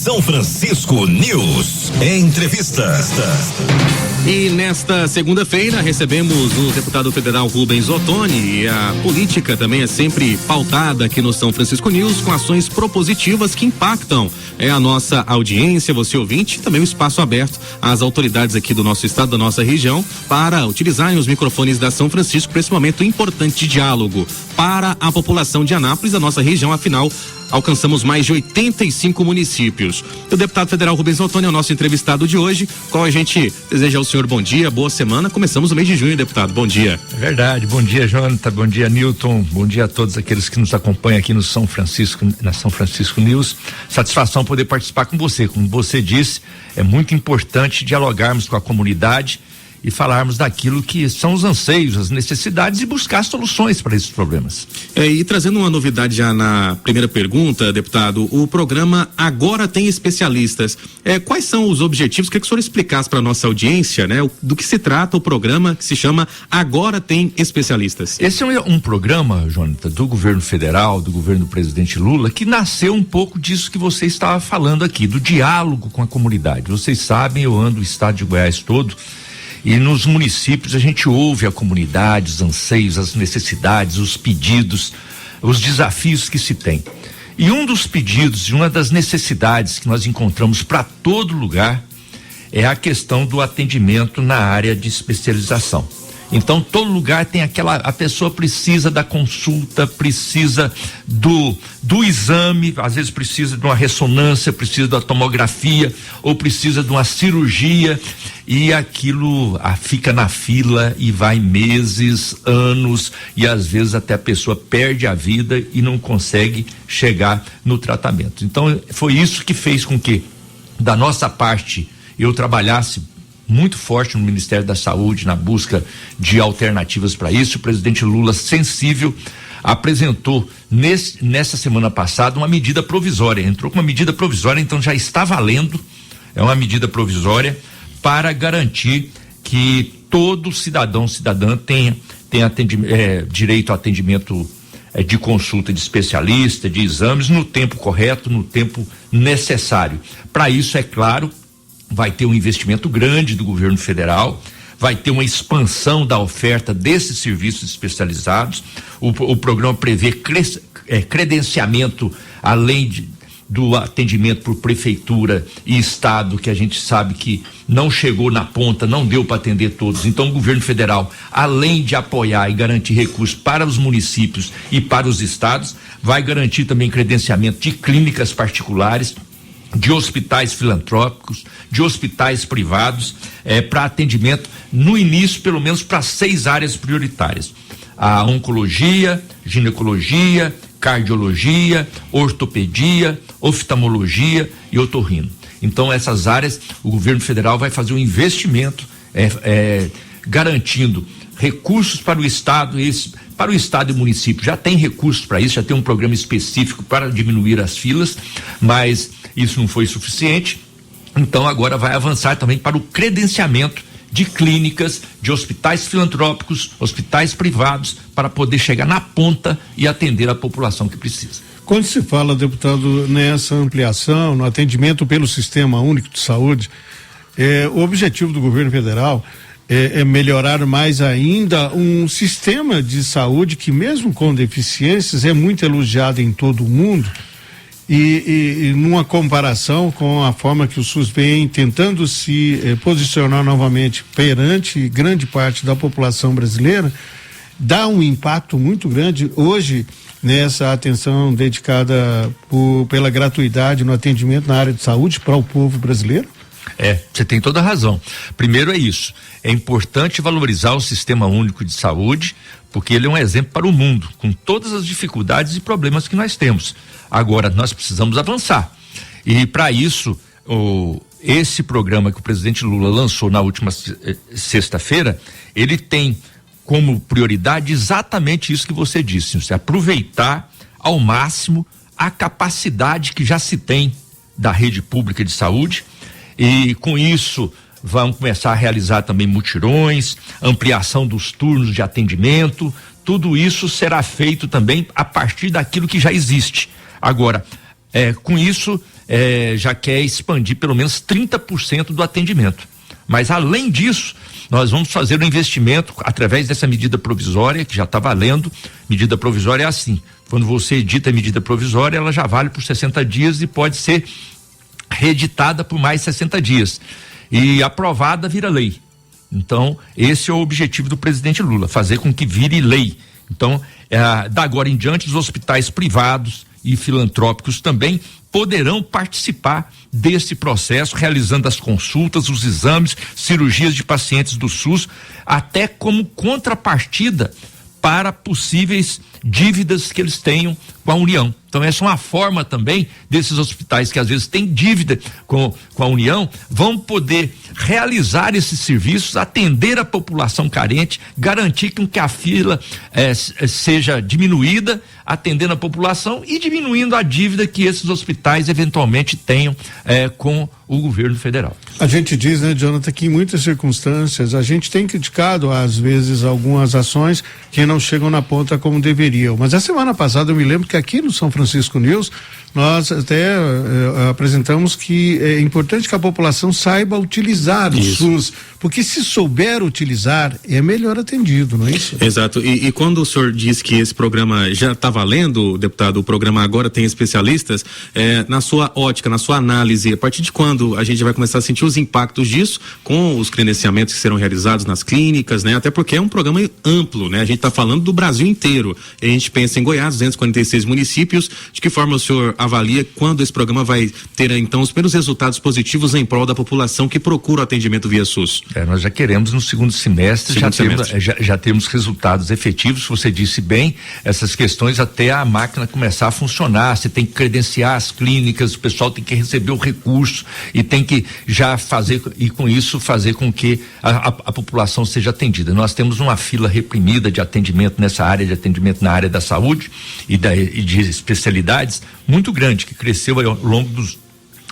São Francisco News. Entrevista. E nesta segunda-feira recebemos o deputado federal Rubens Ottoni, e a política também é sempre pautada aqui no São Francisco News com ações propositivas que impactam a nossa audiência, você ouvinte, e também o espaço aberto às autoridades aqui do nosso estado, da nossa região, para utilizarem os microfones da São Francisco para esse momento importante de diálogo para a população de Anápolis, da nossa região, afinal alcançamos mais de 85 municípios. O deputado federal Rubens Ottoni é o nosso entrevistado de hoje, qual a gente deseja ao senhor bom dia, boa semana. Começamos o mês de junho, deputado. Bom dia. É verdade. Bom dia, Jonathan. Bom dia, Newton. Bom dia a todos aqueles que nos acompanham aqui no São Francisco, na São Francisco News. Satisfação poder participar com você. Como você disse, é muito importante dialogarmos com a comunidade e falarmos daquilo que são os anseios, as necessidades e buscar soluções para esses problemas. E trazendo uma novidade já na primeira pergunta, deputado, o programa Agora Tem Especialistas. Quais são os objetivos? Queria que o senhor explicasse para a nossa audiência, né? Do que se trata o programa que se chama Agora Tem Especialistas. Esse é um programa, Jonathan, do governo federal, do governo do presidente Lula, que nasceu um pouco disso que você estava falando aqui, do diálogo com a comunidade. Vocês sabem, eu ando o estado de Goiás todo, e nos municípios a gente ouve a comunidade, os anseios, as necessidades, os pedidos, os desafios que se tem. E um dos pedidos, uma das necessidades que nós encontramos para todo lugar é a questão do atendimento na área de especialização. Então, todo lugar tem a pessoa precisa da consulta, precisa do exame, às vezes precisa de uma ressonância, precisa da tomografia, ou precisa de uma cirurgia, e aquilo fica na fila e vai meses, anos, e às vezes até a pessoa perde a vida e não consegue chegar no tratamento. Então, foi isso que fez com que, da nossa parte, eu trabalhasse muito forte no Ministério da Saúde na busca de alternativas para isso. O presidente Lula, sensível, apresentou nessa semana passada uma medida provisória, entrou com uma medida provisória, então já está valendo, é uma medida provisória para garantir que todo cidadã tenha direito a atendimento de consulta de especialista, de exames no tempo correto, no tempo necessário. Para isso, é claro, vai ter um investimento grande do governo federal, vai ter uma expansão da oferta desses serviços especializados. O programa prevê credenciamento, além do atendimento por prefeitura e estado, que a gente sabe que não chegou na ponta, não deu para atender todos. Então, o governo federal, além de apoiar e garantir recursos para os municípios e para os estados, vai garantir também credenciamento de clínicas particulares, de hospitais filantrópicos, de hospitais privados, para atendimento, no início, pelo menos para 6 áreas prioritárias: a oncologia, ginecologia, cardiologia, ortopedia, oftalmologia e otorrino. Então, essas áreas, o governo federal vai fazer um investimento, garantindo recursos para o estado, para o estado e município. Já tem recursos para isso, já tem um programa específico para diminuir as filas, mas isso não foi suficiente. Então, agora vai avançar também para o credenciamento de clínicas, de hospitais filantrópicos, hospitais privados, para poder chegar na ponta e atender a população que precisa. Quando se fala, deputado, nessa ampliação, no atendimento pelo Sistema Único de Saúde, o objetivo do governo federal é melhorar mais ainda um sistema de saúde que, mesmo com deficiências, é muito elogiado em todo o mundo. E numa comparação com a forma que o SUS vem tentando se posicionar novamente perante grande parte da população brasileira, dá um impacto muito grande hoje nessa atenção dedicada pela gratuidade no atendimento na área de saúde para o povo brasileiro? Você tem toda a razão. Primeiro é isso, é importante valorizar o Sistema Único de Saúde, porque ele é um exemplo para o mundo, com todas as dificuldades e problemas que nós temos. Agora, nós precisamos avançar. E para isso, esse programa que o presidente Lula lançou na última sexta-feira, ele tem como prioridade exatamente isso que você disse, aproveitar ao máximo a capacidade que já se tem da rede pública de saúde, e com isso vão começar a realizar também mutirões, ampliação dos turnos de atendimento. Tudo isso será feito também a partir daquilo que já existe. Agora, com isso, já quer expandir pelo menos 30% do atendimento. Mas além disso, nós vamos fazer um investimento através dessa medida provisória, que já está valendo. Medida provisória é assim: quando você edita a medida provisória, ela já vale por 60 dias e pode ser reeditada por mais 60 dias. E aprovada vira lei. Então, esse é o objetivo do presidente Lula, fazer com que vire lei. Então, da agora em diante, os hospitais privados e filantrópicos também poderão participar desse processo, realizando as consultas, os exames, cirurgias de pacientes do SUS, até como contrapartida para possíveis dívidas que eles tenham com a União. Então essa é uma forma também desses hospitais que às vezes têm dívida com a União, vão poder realizar esses serviços, atender a população carente, garantir que a fila seja diminuída, atendendo a população e diminuindo a dívida que esses hospitais eventualmente tenham com o governo federal. A gente diz, né, Jonathan, que em muitas circunstâncias a gente tem criticado às vezes algumas ações que não chegam na ponta como deveriam, mas a semana passada eu me lembro que aqui no São Francisco News nós até apresentamos que é importante que a população saiba utilizar o SUS, porque se souber utilizar é melhor atendido, não é isso? Exato, e quando o senhor diz que esse programa já está valendo, deputado, o programa agora tem especialistas, na sua ótica, na sua análise, a partir de quando a gente vai começar a sentir os impactos disso com os credenciamentos que serão realizados nas clínicas, né? Até porque é um programa amplo, né? A gente está falando do Brasil inteiro, e a gente pensa em Goiás, 246 municípios. De que forma o senhor avalia quando esse programa vai ter então os primeiros resultados positivos em prol da população que procura o atendimento via SUS? Nós já queremos no segundo semestre já temos resultados efetivos. Você disse bem, essas questões até a máquina começar a funcionar, você tem que credenciar as clínicas, o pessoal tem que receber o recurso e tem que já fazer, e com isso fazer com que a população seja atendida. Nós temos uma fila reprimida de atendimento nessa área, de atendimento na área da saúde e de especialidades muito grande, que cresceu ao longo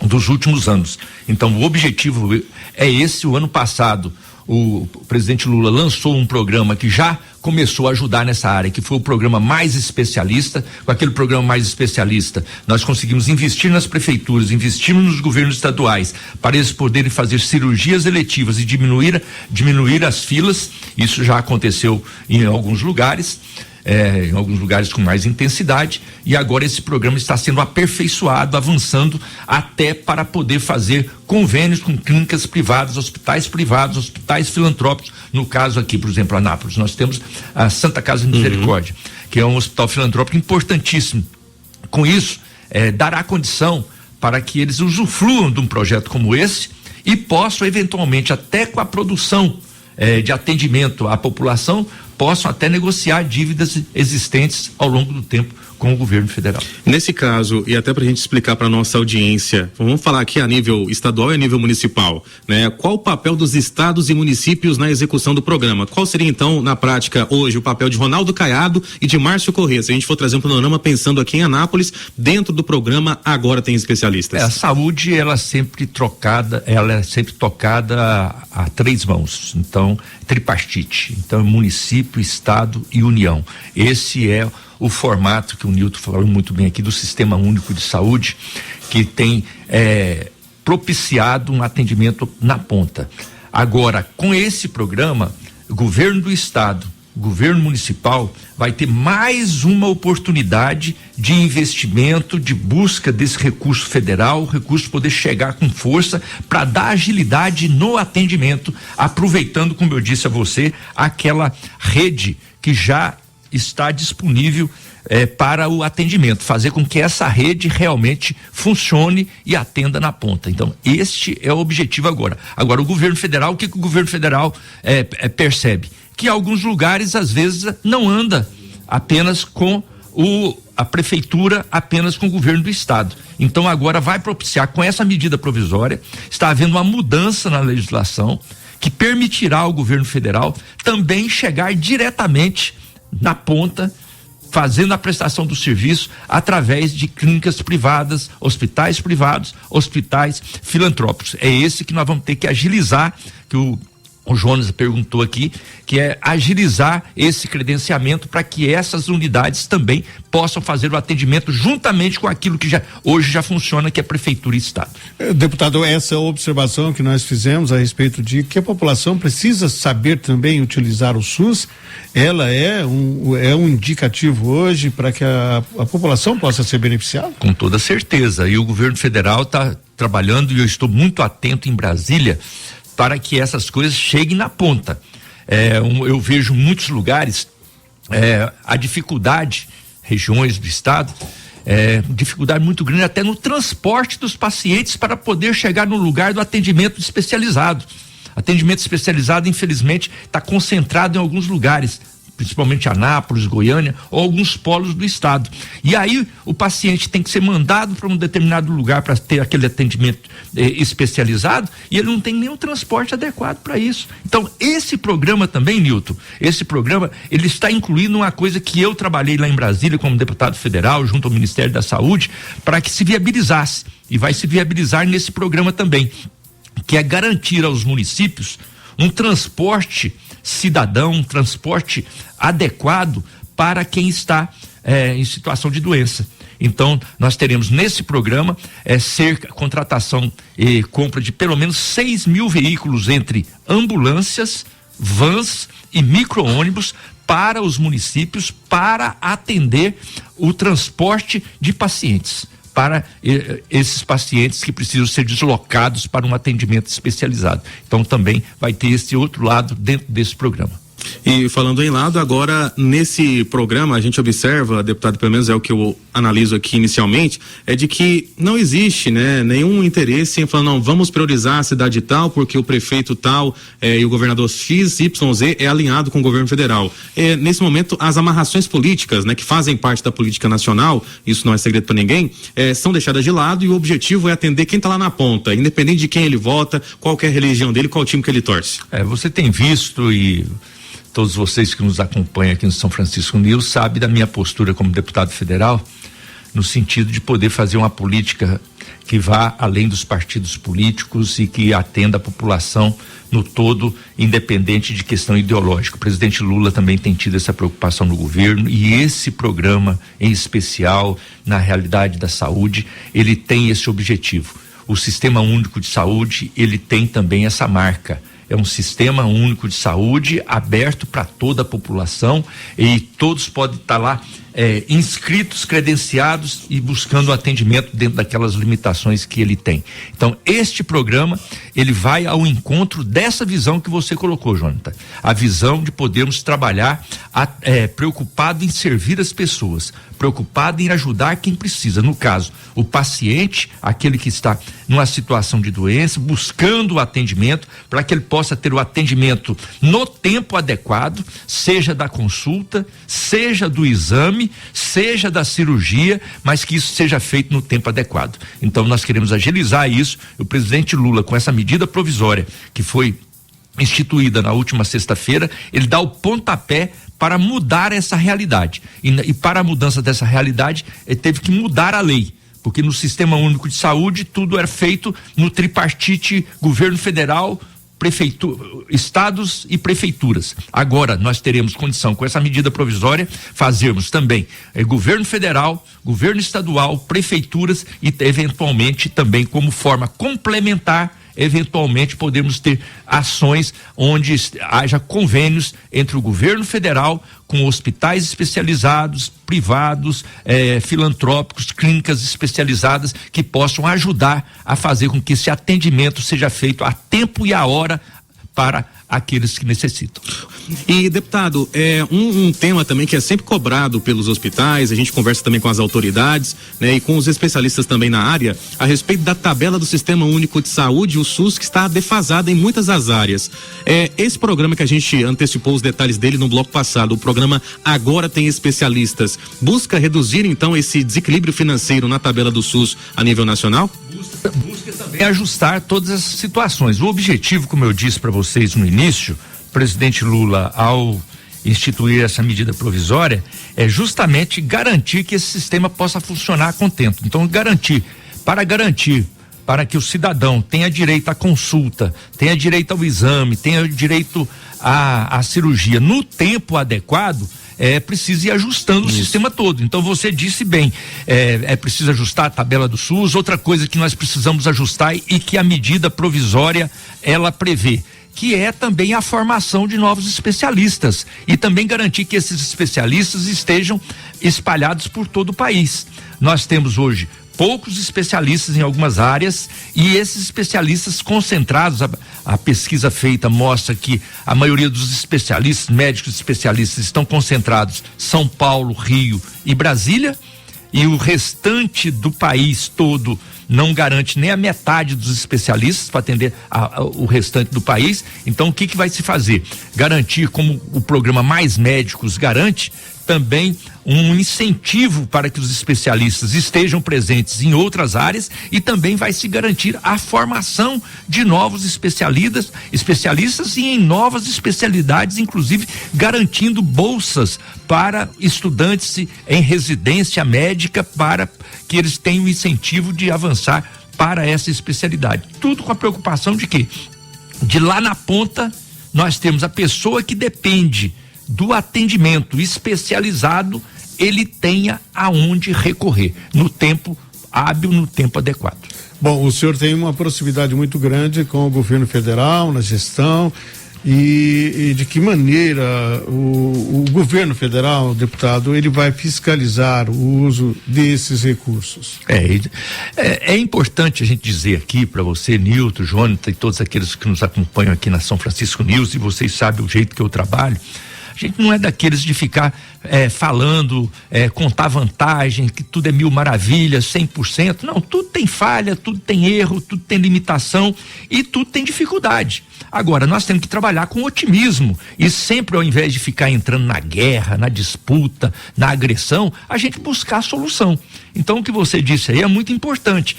dos últimos anos. Então o objetivo é esse. O ano passado o presidente Lula lançou um programa que já começou a ajudar nessa área, que foi o programa Mais Especialista. Com aquele programa Mais Especialista, nós conseguimos investir nas prefeituras, investimos nos governos estaduais, para eles poderem fazer cirurgias eletivas e diminuir as filas. Isso já aconteceu em alguns lugares. Em alguns lugares com mais intensidade, e agora esse programa está sendo aperfeiçoado, avançando até para poder fazer convênios com clínicas privadas, hospitais privados, hospitais filantrópicos. No caso aqui, por exemplo, Anápolis, nós temos a Santa Casa de Misericórdia, que é um hospital filantrópico importantíssimo. Com isso, dará condição para que eles usufruam de um projeto como esse e possam eventualmente, até com a produção de atendimento à população, possam até negociar dívidas existentes ao longo do tempo com o governo federal. Nesse caso, e até para a gente explicar para nossa audiência, vamos falar aqui a nível estadual e a nível municipal, né? Qual o papel dos estados e municípios na execução do programa? Qual seria então, na prática, hoje, o papel de Ronaldo Caiado e de Márcio Corrêa? Se a gente for trazer um panorama pensando aqui em Anápolis, dentro do programa Agora Tem Especialistas. A saúde, ela é sempre tocada a três mãos, então, tripartite, então município, estado e União. Esse é o formato que o Nilton falou muito bem aqui do Sistema Único de Saúde, que tem propiciado um atendimento na ponta. Agora, com esse programa, o governo do estado, o governo municipal vai ter mais uma oportunidade de investimento, de busca desse recurso federal, o recurso poder chegar com força para dar agilidade no atendimento, aproveitando, como eu disse a você, aquela rede que já está disponível para o atendimento, fazer com que essa rede realmente funcione e atenda na ponta. Então, este é o objetivo agora. Agora, o governo federal, o que o governo federal percebe? Que alguns lugares, às vezes, não anda apenas com a prefeitura, apenas com o governo do estado. Então, agora vai propiciar, com essa medida provisória, está havendo uma mudança na legislação que permitirá ao governo federal também chegar diretamente na ponta, fazendo a prestação do serviço através de clínicas privadas, hospitais privados, hospitais filantrópicos. É esse que nós vamos ter que agilizar, que o o Jonas perguntou aqui, que é agilizar esse credenciamento para que essas unidades também possam fazer o atendimento juntamente com aquilo que hoje já funciona, que é Prefeitura e Estado. Deputado, essa observação que nós fizemos a respeito de que a população precisa saber também utilizar o SUS, ela é um indicativo hoje para que a população possa ser beneficiada? Com toda certeza, e o governo federal está trabalhando, e eu estou muito atento em Brasília para que essas coisas cheguem na ponta. Eu vejo muitos lugares a dificuldade, regiões do estado, dificuldade muito grande até no transporte dos pacientes para poder chegar no lugar do atendimento especializado. Atendimento especializado, infelizmente, está concentrado em alguns lugares, principalmente Anápolis, Goiânia, ou alguns polos do estado. E aí o paciente tem que ser mandado para um determinado lugar para ter aquele atendimento especializado, e ele não tem nenhum transporte adequado para isso. Então, esse programa também, Nilton, ele está incluindo uma coisa que eu trabalhei lá em Brasília como deputado federal, junto ao Ministério da Saúde, para que se viabilizasse, e vai se viabilizar nesse programa também, que é garantir aos municípios um transporte cidadão, um transporte adequado para quem está em situação de doença. Então, nós teremos nesse programa contratação e compra de pelo menos 6.000 veículos entre ambulâncias, vans e micro-ônibus para os municípios para atender o transporte de pacientes, para esses pacientes que precisam ser deslocados para um atendimento especializado. Então também vai ter esse outro lado dentro desse programa. E falando em lado, agora nesse programa a gente observa, deputado, pelo menos é o que eu analiso aqui inicialmente, é de que não existe, né, nenhum interesse em falar, não, vamos priorizar a cidade tal porque o prefeito tal e o governador XYZ é alinhado com o governo federal. Nesse momento, as amarrações políticas, né, que fazem parte da política nacional, isso não é segredo para ninguém, são deixadas de lado, e o objetivo é atender quem está lá na ponta, independente de quem ele vota, qual que é a religião dele, qual time que ele torce. Você tem visto, e todos vocês que nos acompanham aqui no São Francisco News sabem da minha postura como deputado federal, no sentido de poder fazer uma política que vá além dos partidos políticos e que atenda a população no todo, independente de questão ideológica. O presidente Lula também tem tido essa preocupação no governo, e esse programa em especial, na realidade da saúde, ele tem esse objetivo. O Sistema Único de Saúde, ele tem também essa marca. É um sistema único de saúde aberto para toda a população, e todos podem estar lá inscritos, credenciados e buscando atendimento dentro daquelas limitações que ele tem. Então, este programa, ele vai ao encontro dessa visão que você colocou, Jonathan. A visão de podermos trabalhar preocupado em servir as pessoas, preocupado em ajudar quem precisa. No caso, o paciente, aquele que está numa situação de doença, buscando o atendimento, para que ele possa ter o atendimento no tempo adequado, seja da consulta, seja do exame, seja da cirurgia, mas que isso seja feito no tempo adequado. Então nós queremos agilizar isso. O presidente Lula, com essa medida provisória que foi instituída na última sexta-feira, ele dá o pontapé para mudar essa realidade, e para a mudança dessa realidade ele teve que mudar a lei, porque no Sistema Único de Saúde tudo era feito no tripartite governo federal, estados e prefeituras. Agora nós teremos condição, com essa medida provisória, fazermos também governo federal, governo estadual, prefeituras, e eventualmente também, como forma complementar, eventualmente podemos ter ações onde haja convênios entre o governo federal com hospitais especializados, privados, filantrópicos, clínicas especializadas, que possam ajudar a fazer com que esse atendimento seja feito a tempo e a hora para aqueles que necessitam. E, deputado, um tema também que é sempre cobrado pelos hospitais, a gente conversa também com as autoridades, né, e com os especialistas também na área, a respeito da tabela do Sistema Único de Saúde, o SUS, que está defasada em muitas das áreas. Esse programa que a gente antecipou os detalhes dele no bloco passado, o programa Agora Tem Especialistas, busca reduzir então esse desequilíbrio financeiro na tabela do SUS a nível nacional? Busca também ajustar todas essas situações. O objetivo, como eu disse para vocês no início, o presidente Lula, ao instituir essa medida provisória, é justamente garantir que esse sistema possa funcionar a contento. Então, para para que o cidadão tenha direito à consulta, tenha direito ao exame, tenha direito à cirurgia no tempo adequado, é preciso ir ajustando o sistema todo. Então você disse bem, é preciso ajustar a tabela do SUS. Outra coisa que nós precisamos ajustar e que a medida provisória ela prevê, que é também a formação de novos especialistas e também garantir que esses especialistas estejam espalhados por todo o país. Nós temos hoje poucos especialistas em algumas áreas e esses especialistas concentrados, a pesquisa feita mostra que a maioria dos especialistas, médicos especialistas, estão concentrados em São Paulo, Rio e Brasília, e o restante do país todo não garante nem a metade dos especialistas para atender o restante do país. Então o que vai se fazer? Garantir, como o programa Mais Médicos garante, também um incentivo para que os especialistas estejam presentes em outras áreas, e também vai se garantir a formação de novos especialistas e em novas especialidades, inclusive garantindo bolsas para estudantes em residência médica, para que eles tenham incentivo de avançar para essa especialidade. Tudo com a preocupação de que de lá na ponta nós temos a pessoa que depende do atendimento especializado, ele tenha aonde recorrer no tempo hábil, no tempo adequado. Bom, o senhor tem uma proximidade muito grande com o governo federal na gestão, e de que maneira o governo federal, deputado, ele vai fiscalizar o uso desses recursos? É importante a gente dizer aqui para você, Nilton, Jonathan e todos aqueles que nos acompanham aqui na São Francisco News, e vocês sabem o jeito que eu trabalho. A gente não é daqueles de ficar falando, contar vantagem, que tudo é mil maravilhas, 100%. Não, tudo tem falha, tudo tem erro, tudo tem limitação e tudo tem dificuldade. Agora, nós temos que trabalhar com otimismo e sempre, ao invés de ficar entrando na guerra, na disputa, na agressão, a gente buscar a solução. Então, o que você disse aí é muito importante.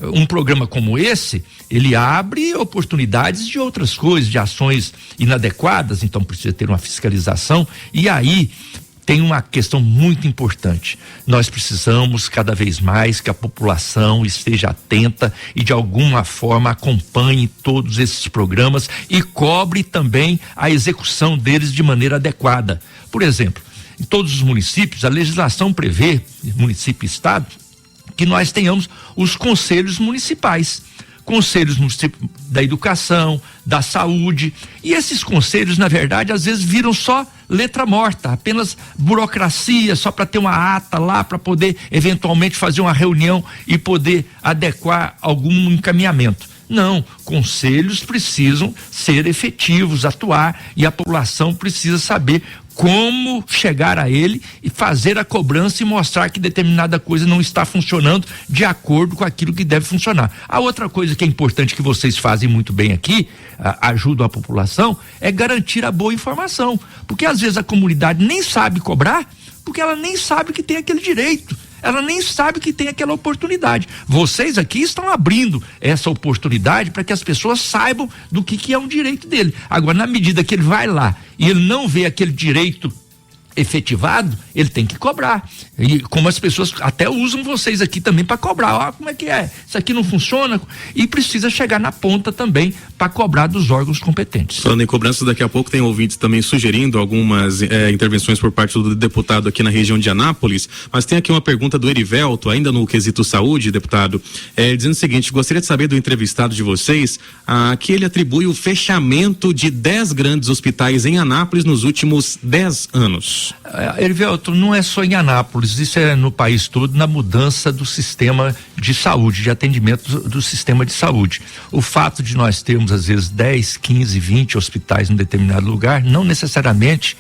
Um programa como esse, ele abre oportunidades de outras coisas, de ações inadequadas, então precisa ter uma fiscalização. E aí tem uma questão muito importante. Nós precisamos cada vez mais que a população esteja atenta e de alguma forma acompanhe todos esses programas e cobre também a execução deles de maneira adequada. Por exemplo, em todos os municípios, a legislação prevê, município e estado, que nós tenhamos os conselhos municipais. Conselhos da educação, da saúde, e esses conselhos, na verdade, às vezes viram só letra morta, apenas burocracia, só para ter uma ata lá, para poder eventualmente fazer uma reunião e poder adequar algum encaminhamento. Não, conselhos precisam ser efetivos, atuar, e a população precisa saber como chegar a ele e fazer a cobrança e mostrar que determinada coisa não está funcionando de acordo com aquilo que deve funcionar. A outra coisa que é importante, que vocês fazem muito bem aqui, ajudam a população, é garantir a boa informação, porque às vezes a comunidade nem sabe cobrar, porque ela nem sabe que tem aquele direito. Ela nem sabe que tem aquela oportunidade. Vocês aqui estão abrindo essa oportunidade para que as pessoas saibam do que é um direito dele. Agora, na medida que ele vai lá e ele não vê aquele direito efetivado, ele tem que cobrar. E como as pessoas até usam vocês aqui também para cobrar, como é que é? Isso aqui não funciona, e precisa chegar na ponta também para cobrar dos órgãos competentes. Falando em cobrança, daqui a pouco tem ouvintes também sugerindo algumas intervenções por parte do deputado aqui na região de Anápolis, mas tem aqui uma pergunta do Erivelto, ainda no quesito saúde, deputado, dizendo o seguinte: gostaria de saber do entrevistado de vocês que ele atribui o fechamento de 10 grandes hospitais em Anápolis nos últimos 10 anos. Erivelto, não é só em Anápolis, isso é no país todo, na mudança do sistema de saúde, de atendimento do sistema de saúde. O fato de nós termos às vezes 10, 15, 20 hospitais em um determinado lugar, não necessariamente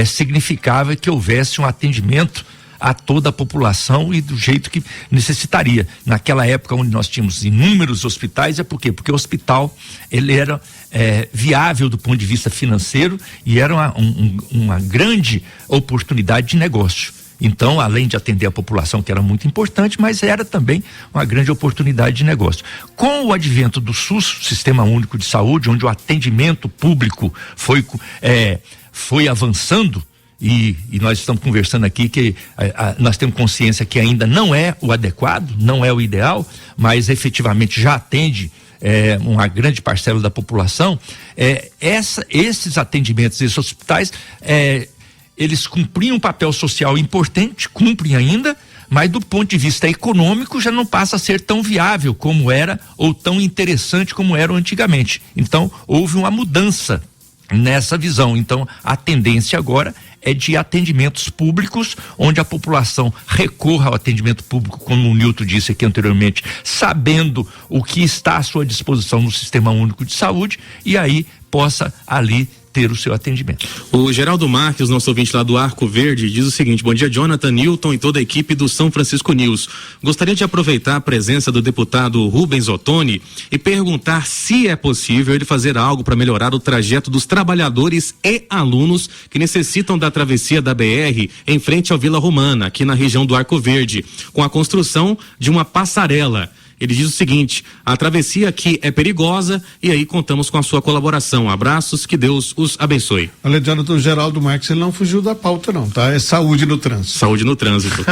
significava que houvesse um atendimento a toda a população e do jeito que necessitaria. Naquela época onde nós tínhamos inúmeros hospitais, por quê? Porque o hospital, ele era viável do ponto de vista financeiro e era uma grande oportunidade de negócio. Então, além de atender a população, que era muito importante, mas era também uma grande oportunidade de negócio. Com o advento do SUS, Sistema Único de Saúde, onde o atendimento público foi avançando, e nós estamos conversando aqui que nós temos consciência que ainda não é o adequado, não é o ideal, mas efetivamente já atende uma grande parcela da população. Esses atendimentos, esses hospitais, eles cumpriam um papel social importante, cumprem ainda, mas do ponto de vista econômico já não passa a ser tão viável como era, ou tão interessante como era antigamente. Então houve uma mudança nessa visão. Então a tendência agora é de atendimentos públicos, onde a população recorra ao atendimento público, como o Nilton disse aqui anteriormente, sabendo o que está à sua disposição no Sistema Único de Saúde, e aí possa ali ter o seu atendimento. O Geraldo Marques, nosso ouvinte lá do Arco Verde, diz o seguinte: bom dia, Jonathan, Nilton e toda a equipe do São Francisco News. Gostaria de aproveitar a presença do deputado Rubens Ottoni e perguntar se é possível ele fazer algo para melhorar o trajeto dos trabalhadores e alunos que necessitam da travessia da BR em frente ao Vila Romana, aqui na região do Arco Verde, com a construção de uma passarela. Ele diz o seguinte: a travessia aqui é perigosa e aí contamos com a sua colaboração. Abraços, que Deus os abençoe. Olha, Jonathan, Geraldo Marques, ele não fugiu da pauta não, tá? É saúde no trânsito. Saúde no trânsito.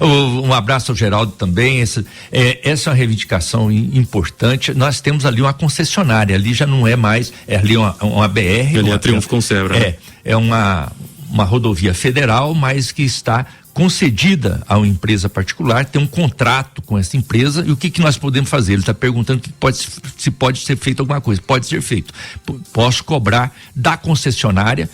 Um abraço ao Geraldo também. Essa é uma reivindicação importante. Nós temos ali uma concessionária, ali já não é mais, ali uma BR. Ali é a Triunfo Conserva. É uma rodovia federal, mas que está concedida a uma empresa particular, tem um contrato com essa empresa, e o que nós podemos fazer? Ele está perguntando se pode ser feito alguma coisa. Pode ser feito. Posso cobrar da concessionária,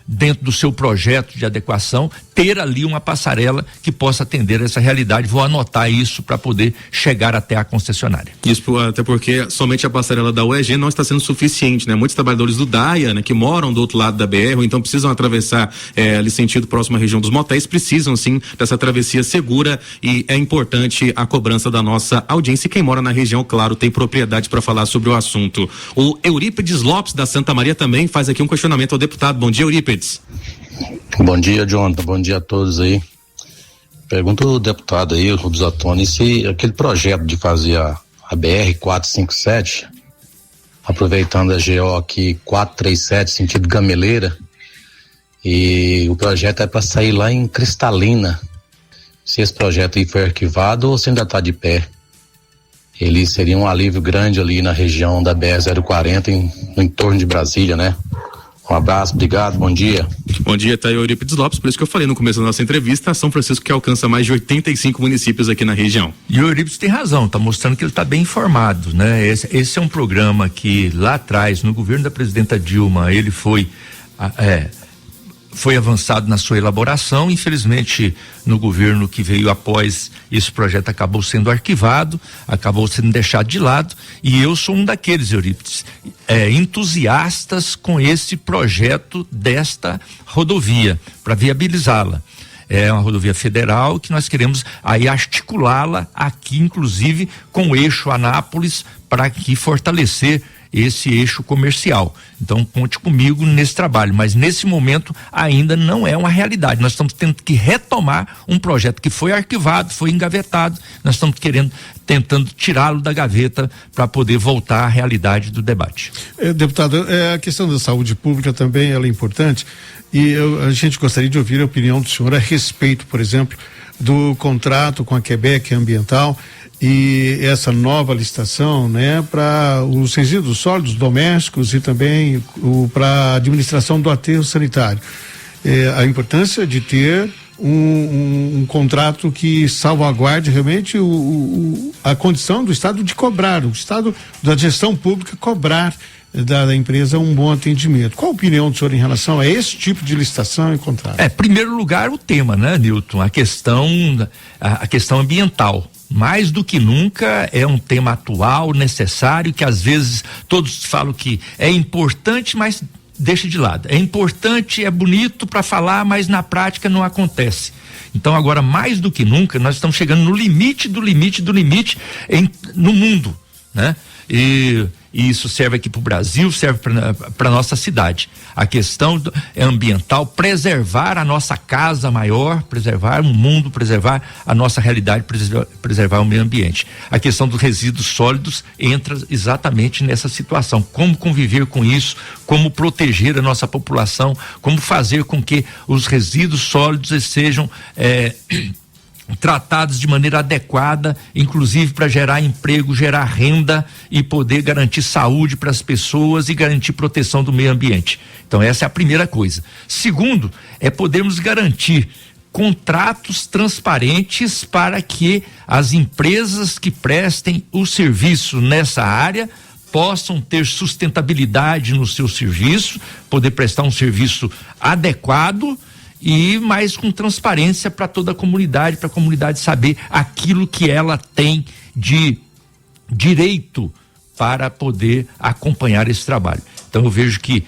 dentro do seu projeto de adequação, ter ali uma passarela que possa atender essa realidade. Vou anotar isso para poder chegar até a concessionária. Isso até porque somente a passarela da UEG não está sendo suficiente, né? Muitos trabalhadores do DAIA, né, que moram do outro lado da BR, ou então precisam atravessar ali sentido próximo à região dos motéis, precisam sim dessa travessia segura, e é importante a cobrança da nossa audiência. E quem mora na região, claro, tem propriedade para falar sobre o assunto. O Eurípides Lopes da Santa Maria também faz aqui um questionamento ao deputado. Bom dia, Eurípides. Bom dia, Jonathan. Bom dia a todos aí. Pergunto ao deputado aí, o Rubens Ottoni, se aquele projeto de fazer a BR-457, aproveitando a GO aqui 437, sentido Gameleira, e o projeto é para sair lá em Cristalina. Se esse projeto aí foi arquivado ou se ainda está de pé. Ele seria um alívio grande ali na região da BR-040, no entorno de Brasília, né? Um abraço, obrigado, bom dia. Bom dia, tá aí o Eurípides Lopes, por isso que eu falei no começo da nossa entrevista, São Francisco que alcança mais de 85 municípios aqui na região. E o Eurípides tem razão, tá mostrando que ele está bem informado, né? Esse é um programa que lá atrás, no governo da presidenta Dilma, ele foi avançado na sua elaboração. Infelizmente, no governo que veio após, esse projeto acabou sendo arquivado, acabou sendo deixado de lado, e eu sou um daqueles, Eurípides, entusiastas com esse projeto desta rodovia, para viabilizá-la. É uma rodovia federal que nós queremos aí articulá-la aqui, inclusive com o eixo Anápolis, para aqui fortalecer esse eixo comercial. Então conte comigo nesse trabalho, mas nesse momento ainda não é uma realidade. Nós estamos tendo que retomar um projeto que foi arquivado, foi engavetado. Nós estamos tentando tirá-lo da gaveta para poder voltar à realidade do debate. Deputado, a questão da saúde pública também ela é importante, e a gente gostaria de ouvir a opinião do senhor a respeito, por exemplo, do contrato com a Quebec Ambiental e essa nova licitação, né, para os resíduos sólidos domésticos e também para a administração do aterro sanitário. A importância de ter um contrato que salvaguarde realmente a condição do Estado de cobrar, o Estado da gestão pública cobrar da empresa um bom atendimento. Qual a opinião do senhor em relação a esse tipo de licitação e contrato? Primeiro lugar, o tema, né, Nilton? A questão ambiental. Mais do que nunca é um tema atual, necessário, que às vezes todos falam que é importante, mas deixa de lado. É importante, é bonito para falar, mas na prática não acontece. Então agora, mais do que nunca, nós estamos chegando no limite do limite do limite no mundo. né? E isso serve aqui para o Brasil, serve para nossa cidade. A questão ambiental, preservar a nossa casa maior, preservar o mundo, preservar a nossa realidade, preservar o meio ambiente. A questão dos resíduos sólidos entra exatamente nessa situação. Como conviver com isso, como proteger a nossa população, como fazer com que os resíduos sólidos sejam tratados de maneira adequada, inclusive para gerar emprego, gerar renda e poder garantir saúde para as pessoas e garantir proteção do meio ambiente. Então essa é a primeira coisa. Segundo, é podermos garantir contratos transparentes para que as empresas que prestem o serviço nessa área possam ter sustentabilidade no seu serviço, poder prestar um serviço adequado e mais com transparência para toda a comunidade, para a comunidade saber aquilo que ela tem de direito para poder acompanhar esse trabalho. Então eu vejo que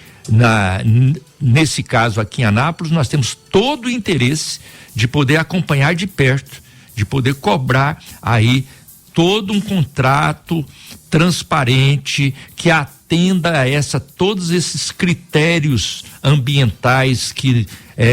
nesse caso aqui em Anápolis nós temos todo o interesse de poder acompanhar de perto, de poder cobrar aí todo um contrato transparente que atenda a todos esses critérios ambientais que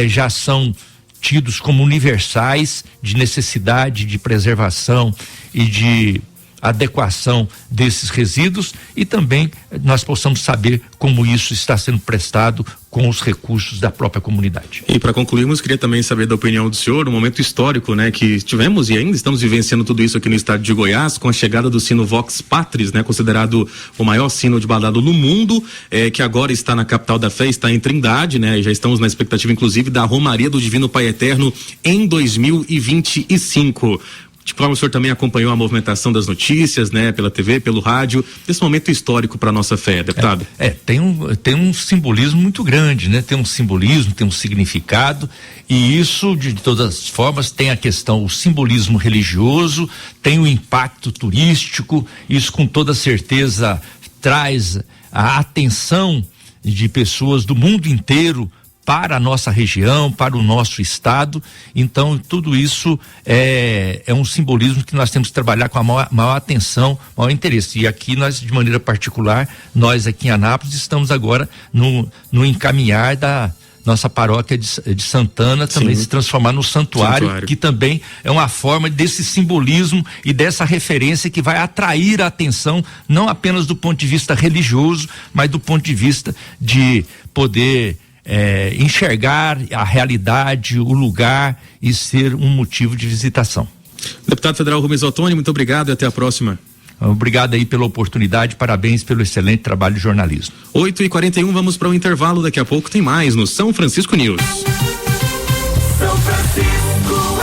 já são tidos como universais de necessidade de preservação e de adequação desses resíduos, e também nós possamos saber como isso está sendo prestado com os recursos da própria comunidade. E para concluirmos, queria também saber da opinião do senhor, um momento histórico, né, que tivemos e ainda estamos vivenciando tudo isso aqui no estado de Goiás, com a chegada do sino Vox Patris, né, considerado o maior sino de badalo no mundo, que agora está na capital da fé, está em Trindade, né, e já estamos na expectativa inclusive da Romaria do Divino Pai Eterno em 2025. Tipo, o senhor também acompanhou a movimentação das notícias, né, pela TV, pelo rádio, desse momento histórico para a nossa fé, deputado? Tem um simbolismo muito grande, né? Tem um simbolismo, tem um significado, e isso, de todas as formas, tem a questão, o simbolismo religioso, tem o impacto turístico, isso com toda certeza traz a atenção de pessoas do mundo inteiro para a nossa região, para o nosso estado. Então tudo isso é um simbolismo que nós temos que trabalhar com a maior atenção, maior interesse. E aqui nós, de maneira particular, nós aqui em Anápolis estamos agora no encaminhar da nossa paróquia de Santana também se transformar no santuário, que também é uma forma desse simbolismo e dessa referência que vai atrair a atenção, não apenas do ponto de vista religioso, mas do ponto de vista de poder enxergar a realidade, o lugar e ser um motivo de visitação. Deputado federal Rubens Ottoni, muito obrigado e até a próxima. Obrigado aí pela oportunidade, parabéns pelo excelente trabalho de jornalismo. 8h41, vamos para o intervalo, daqui a pouco tem mais no São Francisco News. São Francisco